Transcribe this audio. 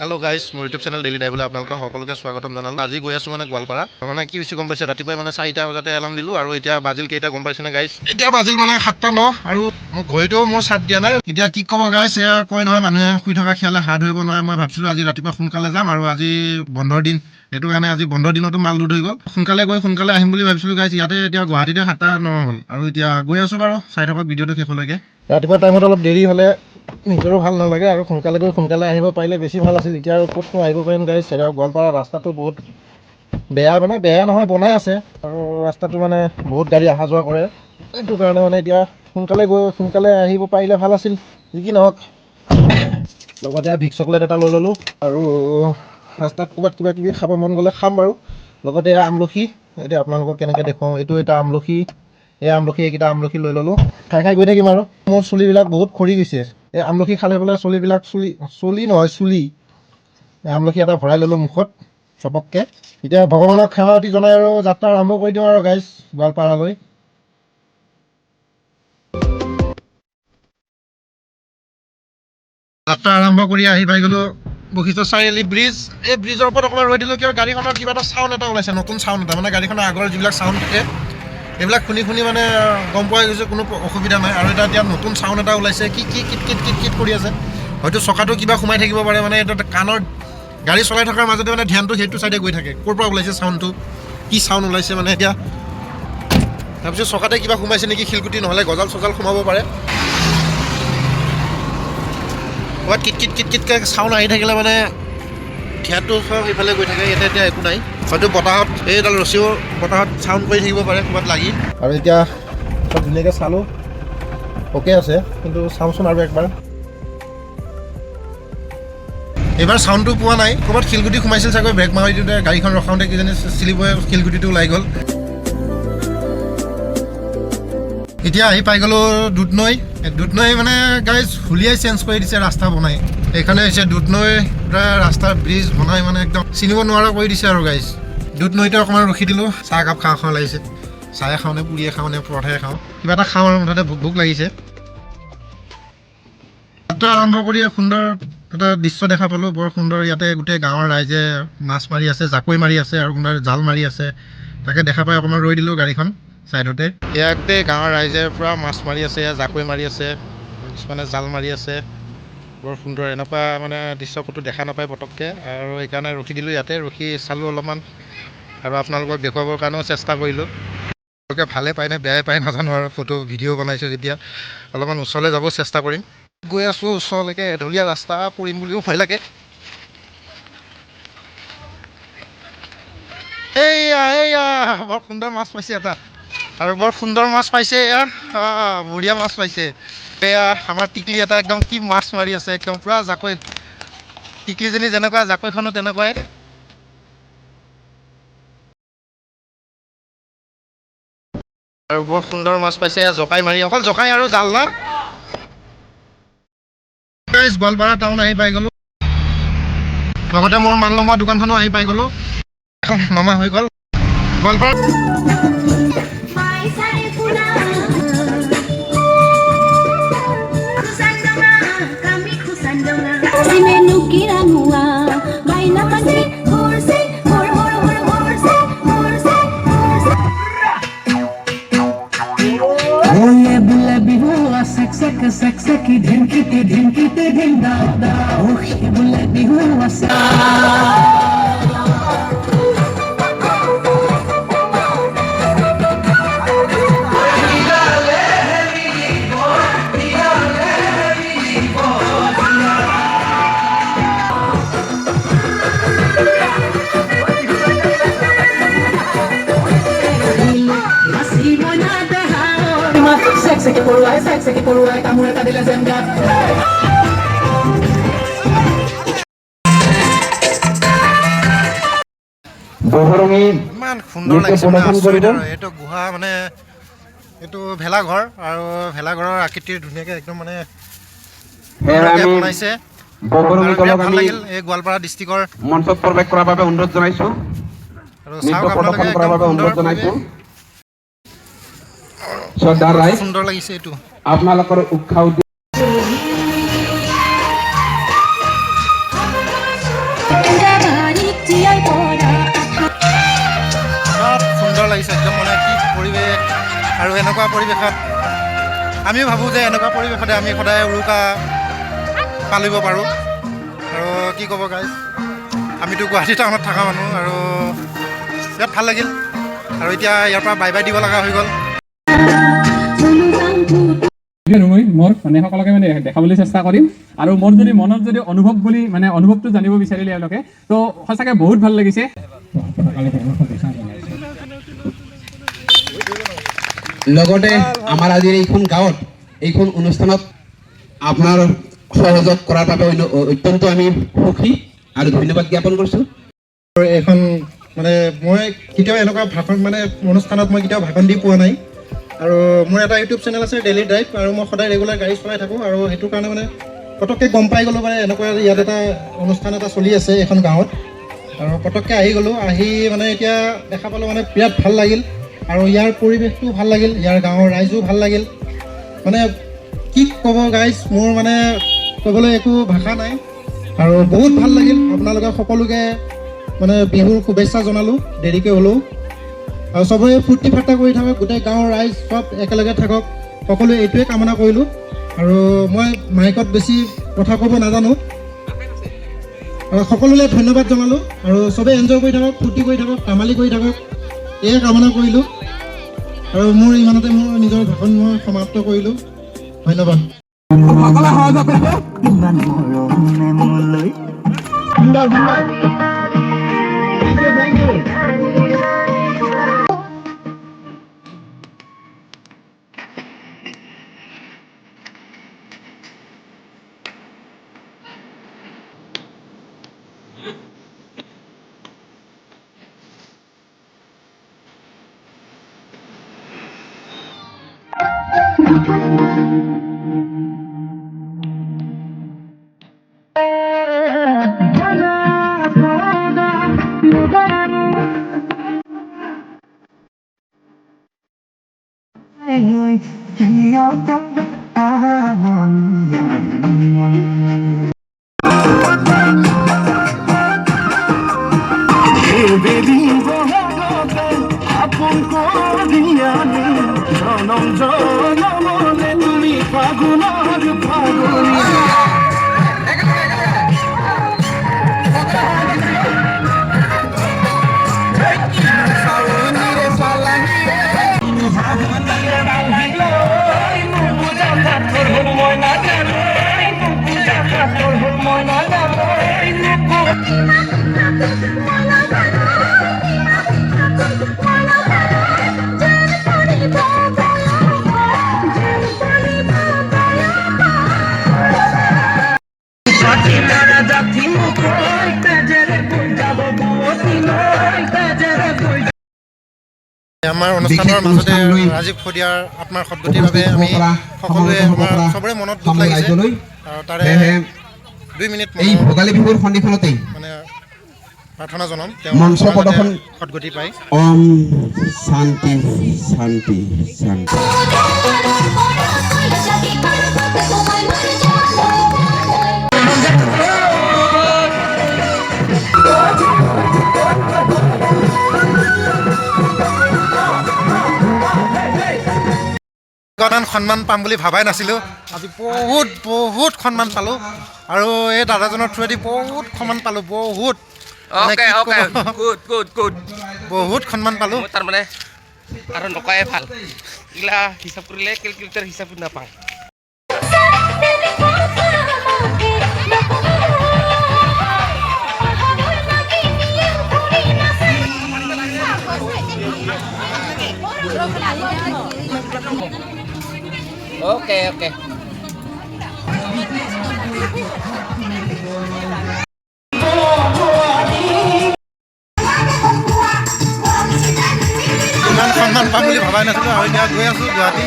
Hello' guys, মোৰ YouTube channel daily ডাইভলৈ আপোনালোকক সকলোকে স্বাগতম জনালোঁ। আজি গৈ আছোঁ মানে গোৱালপাৰা। মানে কি হৈছে গম পাইছে, ৰাতিপুৱাই মানে 4টা বজাতে এলাৰ্ম দিলোঁ আৰু এতিয়া বাজিল কেইটা গম পাইছেনে গাইজ? এতিয়া বাজিল মানে 7:09 আৰু মোৰ ঘড়ীটোও মোৰ চাত দিয়া নাই। এতিয়া কি ক'ব গাইজ, এয়া কয় নহয় মানুহে শুই থকা খিয়ালে হাত ধৰিব নোৱাৰে। মই ভাবিছিলোঁ আজি ৰাতিপুৱা সোনকালে যাম আৰু আজি বন্ধৰ দিন, সেইটো কাৰণে আজি বন্ধৰ দিনতো মাল লোড হৈ গ'ল। সোনকালে গৈ সোনকালে আহিম বুলি ভাবিছিলোঁ গাইজ। ইয়াতে এতিয়া গুৱাহাটীতে 7:09 হ'ল আৰু এতিয়া গৈ আছোঁ বাৰু, চাই থাকক ভিডিঅ'টো শেষলৈকে। ৰাতিপুৱা টাইমত অলপ দেৰি হ'লে নিজৰো ভাল নালাগে আৰু সোনকালে গৈ সোনকালে আহিব পাৰিলে বেছি ভাল আছিল। এতিয়া আৰু ক'তনো আহিব পাৰিম গাইজ, গোৱালপাৰা ৰাস্তাটো বহুত বেয়া, মানে বেয়া নহয়, বনাই আছে আৰু ৰাস্তাটো মানে বহুত গাড়ী অহা যোৱা কৰে। সেইটো কাৰণে মানে এতিয়া সোনকালে গৈ সোনকালে আহিব পাৰিলে ভাল আছিল। যি কি নহওক, লগতে ভিক্স চকলেট এটা লৈ ল'লোঁ আৰু ৰাস্তাত ক'ৰবাত কিবা কিবি খাব মন গ'লে খাম বাৰু। লগতে আমলখি, এতিয়া আপোনালোকক কেনেকৈ দেখুৱাওঁ, এইটো এটা আমলখি, এইকেইটা আমলখি লৈ ল'লোঁ। খাই খাই গৈ থাকিম আৰু। মোৰ চুলিবিলাক বহুত সৰি গৈছে, এই আমলখি খালে বোলে চুলিবিলাক চুলি আমলখি এটা ভৰাই ল'লোঁ মুখত চপককৈ। এতিয়া ভগৱানক সেৱাৱতী জনাই আৰু যাত্ৰা আৰম্ভ কৰি দিওঁ আৰু গাইজ গোৱালপাৰালৈ। যাত্ৰা আৰম্ভ কৰি আহি পাই গ'লোঁ বশিষ্ঠ চাৰিআলি ব্ৰিজ। এই ব্ৰিজৰ ওপৰত অকণমান ৰৈ দিলোঁ, কিয় গাড়ীখনৰ কিবা এটা চাউণ্ড এটা ওলাইছে, নতুন চাউণ্ড এটা, মানে গাড়ীখনৰ আগৰ যিবিলাক চাউণ্ড থাকে এইবিলাক শুনি মানে গম পোৱা গৈছে কোনো অসুবিধা নাই। আৰু এতিয়া নতুন চাউণ্ড এটা ওলাইছে, কিট কৰি আছে, হয়তো চকাটো কিবা সোমাই থাকিব পাৰে। মানে এইটো কাণৰ গাড়ী চলাই থকাৰ মাজতে মানে ধ্যানটো সেইটো চাইডে গৈ থাকে, ক'ৰ পৰা ওলাইছে চাউণ্ডটো, কি চাউণ্ড ওলাইছে মানে এতিয়া। তাৰপিছত চকাতে কিবা সোমাইছে নেকি, শিলগুটি নহ'লে গজাল চজাল সোমাব পাৰে। ক'ৰবাত কিটকৈ চাউণ্ড আহি থাকিলে মানে ধ্যানটো চব ইফালে গৈ থাকে। ইয়াতে এতিয়া একো নাই, হয়তো বতাহত এইডাল ৰছীও বতাহত চাউণ্ড কৰি থাকিব পাৰে ক'ৰবাত লাগি। আৰু এতিয়া চব ধুনীয়াকৈ চালোঁ, অ'কে আছে, কিন্তু চাওঁচোন আৰু একবাৰ। এইবাৰ চাউণ্ডটো পোৱা নাই, ক'ৰবাত শিলগুটি সোমাইছিল চাগৈ, ব্ৰেক মাৰি দিওঁতে গাড়ীখন ৰখাওঁতে কিজানি চিলিপৰে শিলগুটিটো ওলাই গ'ল। এতিয়া আহি পাই গ'লোঁ দুধনৈ মানে গাইজ হুলিয়াই চেঞ্জ কৰি দিছে ৰাস্তা বনাই। এইখনে হৈছে দুধনৈ, পূৰা ৰাস্তাৰ ব্ৰিজ বনাই মানে একদম চিনিব নোৱাৰা কৰি দিছে আৰু গাইজ। দুধনৈতে অকণমান ৰখি দিলোঁ, চাহ একাপ খাওঁ লাগিছে। চাহে খাওঁ নে পুৰিয়ে খাওঁ নে পৰঠাই খাওঁ, কিবা এটা খাওঁ আৰু মুঠতে ভোক লাগিছে। যাত্ৰা আৰম্ভ কৰি সুন্দৰ এটা দৃশ্য দেখা পালোঁ, বৰ সুন্দৰ। ইয়াতে গোটেই গাঁৱৰ ৰাইজে মাছ মাৰি আছে, জাকৈ মাৰি আছে আৰু কোনোবাই জাল মাৰি আছে। তাকে দেখা পাই অকণমান ৰৈ দিলোঁ গাড়ীখন ছাইডতে। এয়া গোটেই গাঁৱৰ ৰাইজে পূৰা মাছ মাৰি আছে, এয়া জাকৈ মাৰি আছে, কিছুমানে জাল মাৰি আছে। বৰ সুন্দৰ, এনেকুৱা মানে দৃশ্য ক'তো দেখা নাপায় পটককৈ, আৰু সেইকাৰণে ৰখি দিলোঁ ইয়াতে। ৰখি চালোঁ অলপমান আৰু আপোনালোকক দেখুৱাবৰ কাৰণেও চেষ্টা কৰিলোঁ। তেওঁলোকে ভালে পায় নে বেয়াই পায় নাজানো আৰু, ভিডিঅ' বনাইছোঁ যেতিয়া অলপমান ওচৰলৈ যাব চেষ্টা কৰিম। গৈ আছোঁ ওচৰলৈকে, এঢলীয়া ৰাস্তা, পৰিম বুলিও ভয় লাগে। এইয়া বৰ সুন্দৰ মাছ পাইছে এটা, আৰু বৰ সুন্দৰ মাছ পাইছে এয়া, বঢ়িয়া মাছ পাইছে। এয়া আমাৰ টিকলি এটা একদম কি মাছ মাৰি আছে, একদম পূৰা জাকৈ, টিকলিজনী যেনেকুৱা জাকৈখনো তেনেকুৱাই। আৰু বৰ সুন্দৰ মাছ পাইছে, জকাই মাৰি, অকল জকাই আৰু জাল না। গোৱালপাৰা টাউন আহি পাই গ'লোঁ, লগতে মোৰ মাল নমা দোকানখনো আহি পাই গ'লোঁ। নমা হৈ গ'ল গোৱালপাৰা। Sek ধিনকিতে ধিন্দা বোলে বিহু আছে। Sexy পৰুৱাই কামোৰ এটা দিলে যেন গাত। ইমান সুন্দৰ লাগিছে মানে আচৰিত। আৰু এইটো গুহা, মানে এইটো ভেলাঘৰ, আৰু ভেলাঘৰৰ আকৃতিৰ ধুনীয়াকৈ একদম মানে বনাইছে। বিৰাট ভাল লাগিল এই গোৱালপাৰা ডিষ্ট্ৰিক্টৰ মঞ্চত প্ৰৱেশ কৰাৰ বাবে অনুৰোধ জনাইছোঁ, আৰু চাওক আপোনালোকে একদম সুন্দৰ পৰিৱেশ, সুন্দৰ লাগিছে এইটো। আপোনালোকৰ উৎসাহ বিৰাট সুন্দৰ লাগিছে একদম মানে কি পৰিৱেশ আৰু এনেকুৱা পৰিৱেশত আমিও ভাবোঁ যে এনেকুৱা পৰিৱেশতে আমি সদায় উৰুকা পালিব পাৰোঁ আৰু কি ক'ব গাইজ আমিতো গুৱাহাটী টাউনত থকা মানুহ আৰু বিৰাট ভাল লাগিল আৰু এতিয়া ইয়াৰ পৰা বাই বাই দিব লগা হৈ গ'ল মই মোৰ মানে সকলোকে মানে দেখাবলৈ চেষ্টা কৰিম আৰু মোৰ যদি মনত যদি অনুভৱ বুলি মানে অনুভৱটো জানিব বিচাৰিলে এওঁলোকে তো সঁচাকৈ বহুত ভাল লাগিছে লগতে আমাৰ আজিৰ এইখন গাঁৱত এইখন অনুষ্ঠানত আপোনাৰ সহযোগ কৰাৰ বাবে অত্যন্ত আমি সুখী আৰু ধন্যবাদ জ্ঞাপন কৰিছোঁ এইখন মানে মই কেতিয়াও এনেকুৱা ভাষণ মানে অনুষ্ঠানত মই কেতিয়াও ভাষণ দি পোৱা নাই আৰু মোৰ এটা ইউটিউব চেনেল আছে ডেইলি ড্ৰাইভ আৰু মই সদায় ৰেগুলাৰ গাড়ী চলাই থাকোঁ আৰু সেইটো কাৰণে মানে পটককৈ গম পাই গ'লোঁ মানে এনেকুৱা ইয়াত এটা অনুষ্ঠান এটা চলি আছে এখন গাঁৱত আৰু পটককৈ আহি গ'লোঁ আহি মানে এতিয়া দেখা পালোঁ মানে বিৰাট ভাল লাগিল আৰু ইয়াৰ পৰিৱেশটো ভাল লাগিল ইয়াৰ গাঁৱৰ ৰাইজো ভাল লাগিল মানে কি ক'ব গাইজ মোৰ মানে ক'বলৈ একো ভাষা নাই আৰু বহুত ভাল লাগিল আপোনালোকে সকলোকে মানে বিহুৰ শুভেচ্ছা জনালোঁ দেৰিকৈ হ'লেও আৰু চবৰে ফূৰ্তি ফাৰ্তা কৰি থাকক গোটেই গাঁৱৰ ৰাইজ চব একেলগে থাকক সকলোৱে এইটোৱে কামনা কৰিলোঁ আৰু মই মাইকত বেছি কথা ক'ব নাজানো আৰু সকলোলৈ ধন্যবাদ জনালোঁ আৰু চবেই এনজয় কৰি থাকক ফূৰ্তি কৰি থাকক ধেমালি কৰি থাকক এয়ে কামনা কৰিলোঁ আৰু মোৰ ইমানতে মোৰ নিজৰ ভাষণ মই সমাপ্ত কৰিলোঁ ধন্যবাদ আমাৰ অনুষ্ঠানৰ মাজতে ৰাজীৱ শদিয়াৰ আত্মাৰ সদ্গতিৰ বাবে আমি সকলোৱে আমাৰ চবৰে মনত দুখ লাগিছে আৰু তাৰে 2 মিনিট এই ভোগালী বিহুৰ সন্ধিক্ষণতেই মানে প্ৰাৰ্থনা জনাম মঞ্চ প্ৰদৰ্শন সদ্গতি পাই ওম শান্তি শান্তি শান্তি সন্মান পাম বুলি ভাবাই নাছিলোঁ আজি বহুত সন্মান পালোঁ আৰু এই দাদাজনৰ থ্ৰুৱেদি বহুত সন্মান পালোঁ বহুত বহুত সন্মান পালোঁ তাৰমানে আৰু নকয়ে ভাল এইগিলা হিচাপ কৰিলে কেলকুলেটাৰ হিচাপ নাপাওঁ Okay. ইমান সন্মান পাম বুলি ভবাই নাছিলোঁ আৰু এতিয়া গৈ আছোঁ গুৱাহাটী